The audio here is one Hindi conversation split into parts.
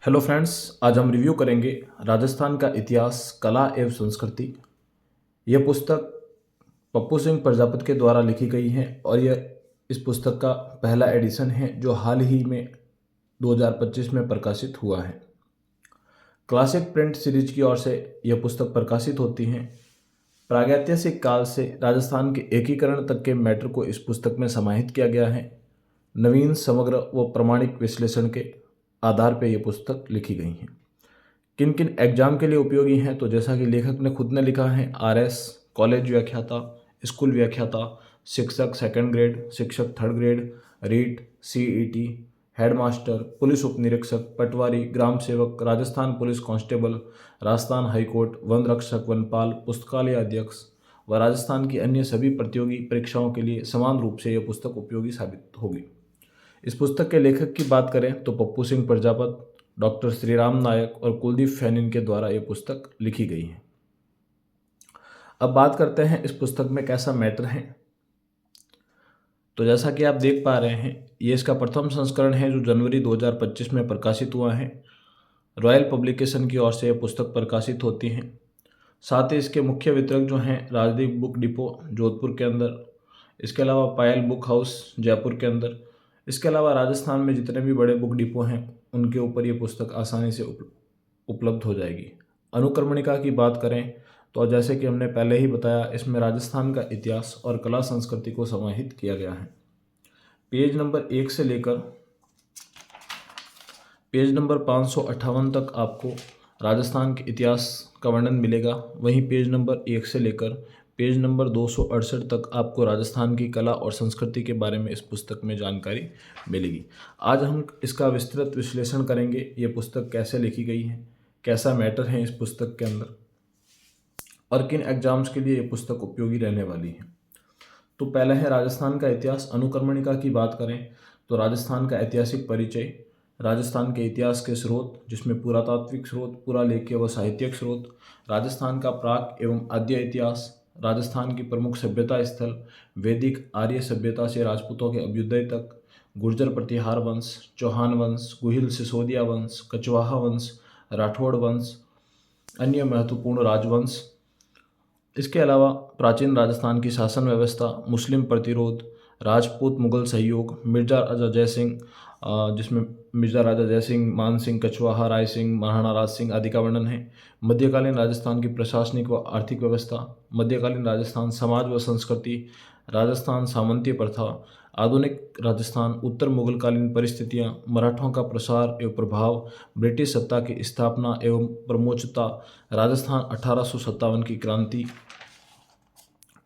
हेलो फ्रेंड्स, आज हम रिव्यू करेंगे राजस्थान का इतिहास, कला एवं संस्कृति। यह पुस्तक पप्पू सिंह प्रजापति के द्वारा लिखी गई है और यह इस पुस्तक का पहला एडिशन है जो हाल ही में 2025 में प्रकाशित हुआ है। क्लासिक प्रिंट सीरीज की ओर से यह पुस्तक प्रकाशित होती है। प्रागैतिहासिक काल से राजस्थान के एकीकरण तक के मैटर को इस पुस्तक में समाहित किया गया है। नवीन, समग्र व प्रामाणिक विश्लेषण के आधार पर यह पुस्तक लिखी गई है। किन किन एग्जाम के लिए उपयोगी हैं, तो जैसा कि लेखक ने खुद ने लिखा है, आरएस, कॉलेज व्याख्याता, स्कूल व्याख्याता, शिक्षक सेकंड ग्रेड, शिक्षक third grade, REET, CET, headmaster, police उपनिरीक्षक, पटवारी, ग्राम सेवक, Rajasthan police constable, Rajasthan high court, वन रक्षक, वनपाल, पुस्तकालय अध्यक्ष व राजस्थान की अन्य सभी प्रतियोगी परीक्षाओं के लिए समान रूप से यह पुस्तक उपयोगी साबित होगी। इस पुस्तक के लेखक की बात करें तो पप्पू सिंह प्रजापत, डॉक्टर श्रीराम नायक और कुलदीप फैनिन के द्वारा ये पुस्तक लिखी गई है। अब बात करते हैं इस पुस्तक में कैसा मैटर है। तो जैसा कि आप देख पा रहे हैं, ये इसका प्रथम संस्करण है जो जनवरी 2025 में प्रकाशित हुआ है। रॉयल पब्लिकेशन की ओर से यह पुस्तक प्रकाशित होती है। साथ ही इसके मुख्य वितरक जो हैं, राजदीप बुक डिपो जोधपुर के अंदर, इसके अलावा पायल बुक हाउस जयपुर के अंदर, इसके अलावा राजस्थान में जितने भी बड़े बुक डिपो हैं उनके ऊपर ये पुस्तक आसानी से उपलब्ध हो जाएगी। अनुक्रमणिका की बात करें तो जैसे कि हमने पहले ही बताया, इसमें राजस्थान का इतिहास और कला संस्कृति को समाहित किया गया है। पेज नंबर 1 से लेकर पेज नंबर 558 तक आपको राजस्थान के इतिहास का वर्णन मिलेगा। वहीं पेज नंबर 1 से लेकर पेज नंबर 268 तक आपको राजस्थान की कला और संस्कृति के बारे में इस पुस्तक में जानकारी मिलेगी। आज हम इसका विस्तृत विश्लेषण करेंगे। ये पुस्तक कैसे लिखी गई है, कैसा मैटर है इस पुस्तक के अंदर और किन एग्जाम्स के लिए ये पुस्तक उपयोगी रहने वाली है। तो पहले है राजस्थान का इतिहास। अनुक्रमणिका की बात करें तो राजस्थान का ऐतिहासिक परिचय, राजस्थान के इतिहास के स्रोत जिसमें पुरातात्विक स्रोत, पुरालेख्य व साहित्यिक स्रोत, राजस्थान का प्राक एवं आद्य इतिहास, राजस्थान की प्रमुख सभ्यता स्थल, वैदिक आर्य सभ्यता से राजपूतों के अभ्युदय तक, गुर्जर प्रतिहार वंश, चौहान वंश, गुहिल सिसोदिया वंश, कछवाहा वंश, राठौड़ वंश, अन्य महत्वपूर्ण राजवंश। इसके अलावा प्राचीन राजस्थान की शासन व्यवस्था, मुस्लिम प्रतिरोध, राजपूत मुगल सहयोग, मिर्जा राजा जयसिंह, जिसमें मिर्जा राजा जयसिंह, मान सिंह, कछवाहा, राय सिंह, महाराणा राज सिंह आदि का वर्णन है। मध्यकालीन राजस्थान की प्रशासनिक व आर्थिक व्यवस्था, मध्यकालीन राजस्थान समाज व संस्कृति, राजस्थान सामंतीय प्रथा, आधुनिक राजस्थान, उत्तर मुगलकालीन परिस्थितियाँ, मराठों का प्रसार एवं प्रभाव, ब्रिटिश सत्ता की स्थापना एवं प्रमोचता, राजस्थान 1857 की क्रांति।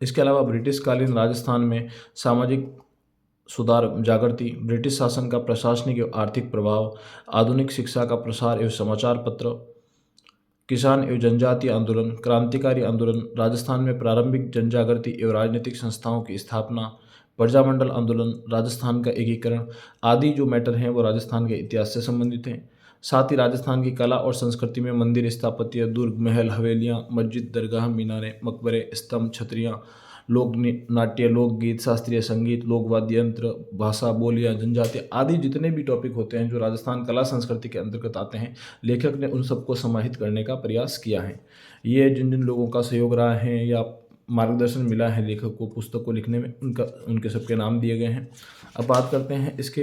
इसके अलावा ब्रिटिश कालीन राजस्थान में सामाजिक सुधार जागृति, ब्रिटिश शासन का प्रशासनिक एवं आर्थिक प्रभाव, आधुनिक शिक्षा का प्रसार एवं समाचार पत्र, किसान एवं जनजातीय आंदोलन, क्रांतिकारी आंदोलन, राजस्थान में प्रारंभिक जनजागृति एवं राजनीतिक संस्थाओं की स्थापना, प्रजामंडल आंदोलन, राजस्थान का एकीकरण आदि जो मैटर हैं वो राजस्थान के इतिहास से संबंधित हैं। साथ ही राजस्थान की कला और संस्कृति में मंदिर स्थापत्य, दुर्ग, महल, हवेलियाँ, मस्जिद, दरगाह, मीनारें, मकबरे, स्तंभ, छतरियाँ, लोक नाट्य, लोकगीत, शास्त्रीय संगीत, लोक वाद्य यंत्र, भाषा, बोलियाँ, जनजाति आदि जितने भी टॉपिक होते हैं जो राजस्थान कला संस्कृति के अंतर्गत आते हैं, लेखक ने उन सबको समाहित करने का प्रयास किया है। ये जिन जिन लोगों का सहयोग रहा है या मार्गदर्शन मिला है लेखक को पुस्तक को लिखने में, उनके सबके नाम दिए गए हैं। अब बात करते हैं इसके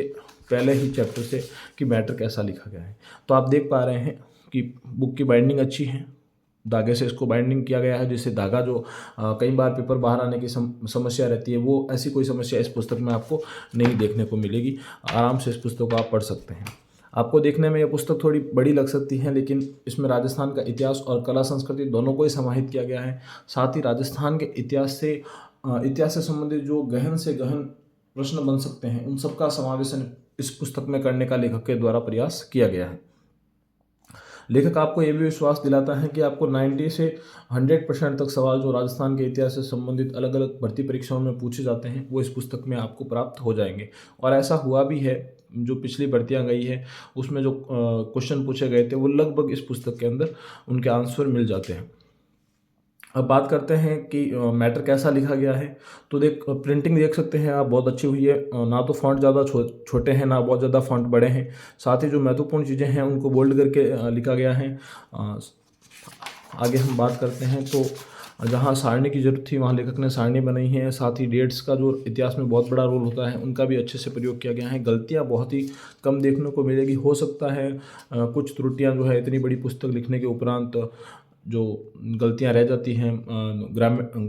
पहले ही चैप्टर से कि मैटर कैसा लिखा गया है। तो आप देख पा रहे हैं कि बुक की बाइंडिंग अच्छी है, धागे से इसको बाइंडिंग किया गया है, जिससे धागा जो कई बार पेपर बाहर आने की समस्या रहती है, वो ऐसी कोई समस्या इस पुस्तक में आपको नहीं देखने को मिलेगी। आराम से इस पुस्तक को आप पढ़ सकते हैं। आपको देखने में यह पुस्तक थोड़ी बड़ी लग सकती है, लेकिन इसमें राजस्थान का इतिहास और कला संस्कृति दोनों को ही समाहित किया गया है। साथ ही राजस्थान के इतिहास से संबंधित जो गहन से गहन प्रश्न बन सकते हैं, उन सबका समावेशन इस पुस्तक में करने का लेखक के द्वारा प्रयास किया गया है। लेखक आपको ये भी विश्वास दिलाता है कि आपको 90 से 100% तक सवाल जो राजस्थान के इतिहास से संबंधित अलग अलग भर्ती परीक्षाओं में पूछे जाते हैं वो इस पुस्तक में आपको प्राप्त हो जाएंगे। और ऐसा हुआ भी है, जो पिछली भर्तियां गई है उसमें जो क्वेश्चन पूछे गए थे वो लगभग इस पुस्तक के अंदर उनके आंसर मिल जाते हैं। अब बात करते हैं कि मैटर कैसा लिखा गया है। तो प्रिंटिंग देख सकते हैं आप, बहुत अच्छी हुई है। ना तो फ़ॉन्ट ज़्यादा छोटे हैं, ना बहुत ज़्यादा फ़ॉन्ट बड़े हैं। साथ ही जो महत्वपूर्ण चीज़ें हैं उनको बोल्ड करके लिखा गया है। आगे हम बात करते हैं तो जहाँ सारणी की ज़रूरत थी वहाँ लेखक ने सारणी बनाई है। साथ ही डेट्स का जो इतिहास में बहुत बड़ा रोल होता है उनका भी अच्छे से प्रयोग किया गया है। गलतियाँ बहुत ही कम देखने को मिलेगी। हो सकता है कुछ त्रुटियाँ जो है इतनी बड़ी पुस्तक लिखने के उपरांत जो गलतियाँ रह जाती हैं,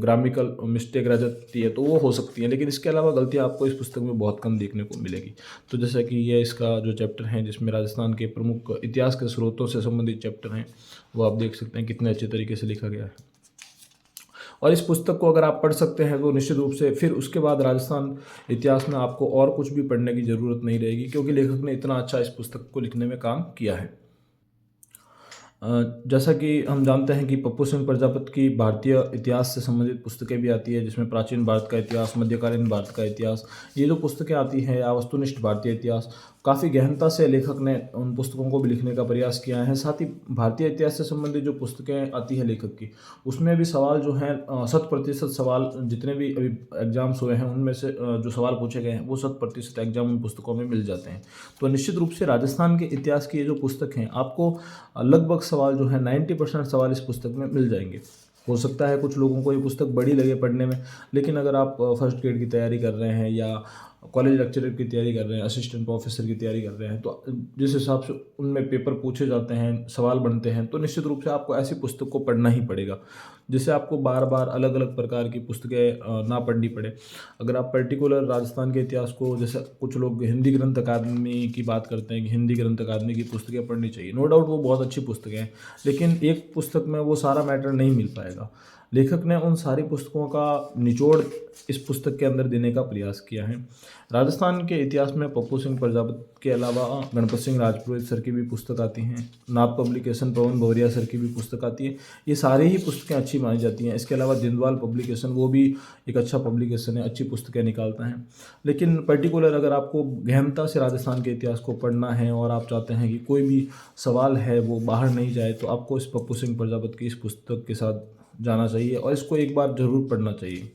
ग्रामिकल मिस्टेक रह जाती है, तो वो हो सकती हैं, लेकिन इसके अलावा गलतियाँ आपको इस पुस्तक में बहुत कम देखने को मिलेगी। तो जैसा कि ये इसका जो चैप्टर है जिसमें राजस्थान के प्रमुख इतिहास के स्रोतों से संबंधित चैप्टर हैं, वो आप देख सकते हैं कितने अच्छे तरीके से लिखा गया है। और इस पुस्तक को अगर आप पढ़ सकते हैं तो निश्चित रूप से फिर उसके बाद राजस्थान इतिहास में आपको और कुछ भी पढ़ने की ज़रूरत नहीं रहेगी, क्योंकि लेखक ने इतना अच्छा इस पुस्तक को लिखने में काम किया है। जैसा कि हम जानते हैं कि पप्पू सिंह प्रजापति की भारतीय इतिहास से संबंधित पुस्तकें भी आती है, जिसमें प्राचीन भारत का इतिहास, मध्यकालीन भारत का इतिहास, ये जो पुस्तकें आती हैं, या वस्तुनिष्ठ भारतीय इतिहास, काफ़ी गहनता से लेखक ने उन पुस्तकों को भी लिखने का प्रयास किया है। साथ ही भारतीय इतिहास से संबंधित जो पुस्तकें आती है लेखक की, उसमें भी सवाल जो हैं 100% सवाल, जितने भी अभी एग्जाम्स हुए हैं उनमें से जो सवाल पूछे गए हैं वो 100% एग्जाम उन पुस्तकों में मिल जाते हैं। तो निश्चित रूप से राजस्थान के इतिहास की ये जो पुस्तक हैं, आपको लगभग सवाल जो है 90% सवाल इस पुस्तक में मिल जाएंगे। हो सकता है कुछ लोगों को ये पुस्तक बड़ी लगे पढ़ने में, लेकिन अगर आप फर्स्ट ग्रेड की तैयारी कर रहे हैं या कॉलेज लेक्चरर की तैयारी कर रहे हैं, असिस्टेंट प्रोफेसर की तैयारी कर रहे हैं, तो जिस हिसाब से उनमें पेपर पूछे जाते हैं, सवाल बनते हैं, तो निश्चित रूप से आपको ऐसी पुस्तक को पढ़ना ही पड़ेगा, जिससे आपको बार बार अलग अलग प्रकार की पुस्तकें ना पढ़नी पड़े। अगर आप पर्टिकुलर राजस्थान के इतिहास को, जैसे कुछ लोग हिंदी ग्रंथ अकादमी की बात करते हैं कि हिंदी ग्रंथ अकादमी की पुस्तकें पढ़नी चाहिए, नो डाउट वो बहुत अच्छी पुस्तकें हैं, लेकिन एक पुस्तक में वो सारा मैटर नहीं मिल पाएगा। लेखक ने उन सारी पुस्तकों का निचोड़ इस पुस्तक के अंदर देने का प्रयास किया है। राजस्थान के इतिहास में पप्पू सिंह प्रजापति के अलावा गणपत सिंह राजपुरोहित सर की भी पुस्तक आती हैं, नाथ पब्लिकेशन पवन भवरिया सर की भी पुस्तक आती है। ये सारी ही पुस्तकें अच्छी मानी जाती हैं। इसके अलावा दिनवाल पब्लिकेशन, वो भी एक अच्छा पब्लिकेशन है, अच्छी पुस्तकें निकालता है। लेकिन पर्टिकुलर अगर आपको गहनता से राजस्थान के इतिहास को पढ़ना है और आप चाहते हैं कि कोई भी सवाल है वो बाहर नहीं जाए, तो आपको इस पप्पू सिंह प्रजापति की इस पुस्तक के साथ जाना चाहिए और इसको एक बार ज़रूर पढ़ना चाहिए।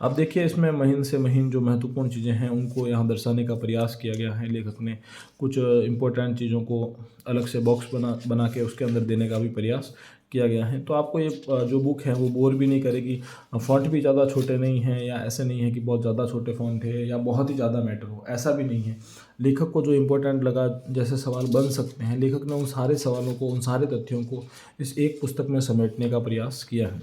अब देखिए, इसमें महीन से महीन जो महत्वपूर्ण चीज़ें हैं उनको यहाँ दर्शाने का प्रयास किया गया है। लेखक ने कुछ इम्पोर्टेंट चीज़ों को अलग से बॉक्स बना के उसके अंदर देने का भी प्रयास किया गया है। तो आपको ये जो बुक है वो बोर भी नहीं करेगी। फ़ॉन्ट भी ज़्यादा छोटे नहीं हैं, या ऐसे नहीं है कि बहुत ज़्यादा छोटे फ़ॉन्ट है या बहुत ही ज़्यादा मैटर हो, ऐसा भी नहीं है। लेखक को जो इम्पोर्टेंट लगा, जैसे सवाल बन सकते हैं, लेखक ने उन सारे सवालों को, उन सारे तथ्यों को इस एक पुस्तक में समेटने का प्रयास किया है।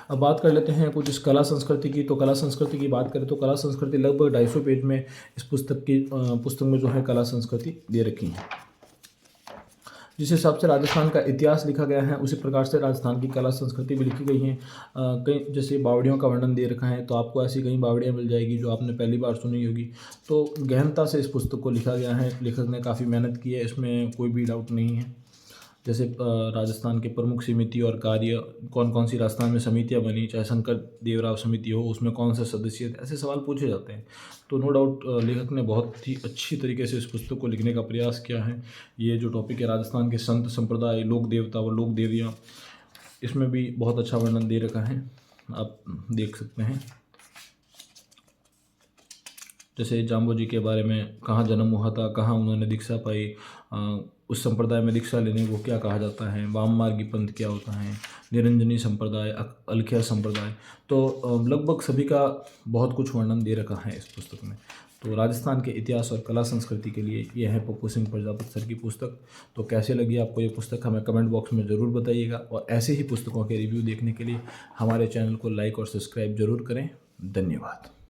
अब बात कर लेते हैं कुछ इस कला संस्कृति की। तो कला संस्कृति की बात करें तो कला संस्कृति लगभग 250 पेज में इस पुस्तक में जो है कला संस्कृति दे रखी है। जिस हिसाब से राजस्थान का इतिहास लिखा गया है, उसी प्रकार से राजस्थान की कला संस्कृति भी लिखी गई है। कई जैसे बावड़ियों का वर्णन दे रखा है, तो आपको ऐसी कई बावड़ियाँ मिल जाएगी जो आपने पहली बार सुनी होगी। तो गहनता से इस पुस्तक को लिखा गया है, लेखक ने काफ़ी मेहनत की है, इसमें कोई भी डाउट नहीं है। जैसे राजस्थान के प्रमुख समिति और कार्य, कौन कौन सी राजस्थान में समितियां बनी, चाहे शंकर देवराव समिति हो, उसमें कौन से सदस्य थे, ऐसे सवाल पूछे जाते हैं। तो नो डाउट लेखक ने बहुत ही अच्छी तरीके से इस पुस्तक को लिखने का प्रयास किया है। ये जो टॉपिक है राजस्थान के संत संप्रदाय, लोक देवता व लोक देवियाँ, इसमें भी बहुत अच्छा वर्णन दे रखा है, आप देख सकते हैं। जैसे जाम्बो जी के बारे में, कहाँ जन्म हुआ था, कहाँ उन्होंने दीक्षा पाई, उस संप्रदाय में दीक्षा लेने को क्या कहा जाता है, वाम मार्गी पंथ क्या होता है, निरंजनी संप्रदाय, अलखिया संप्रदाय, तो लगभग सभी का बहुत कुछ वर्णन दे रखा है इस पुस्तक में। तो राजस्थान के इतिहास और कला संस्कृति के लिए यह है पप्पू सिंह प्रजापति सर की पुस्तक। तो कैसे लगी आपको ये पुस्तक, हमें कमेंट बॉक्स में ज़रूर बताइएगा, और ऐसे ही पुस्तकों के रिव्यू देखने के लिए हमारे चैनल को लाइक और सब्सक्राइब ज़रूर करें। धन्यवाद।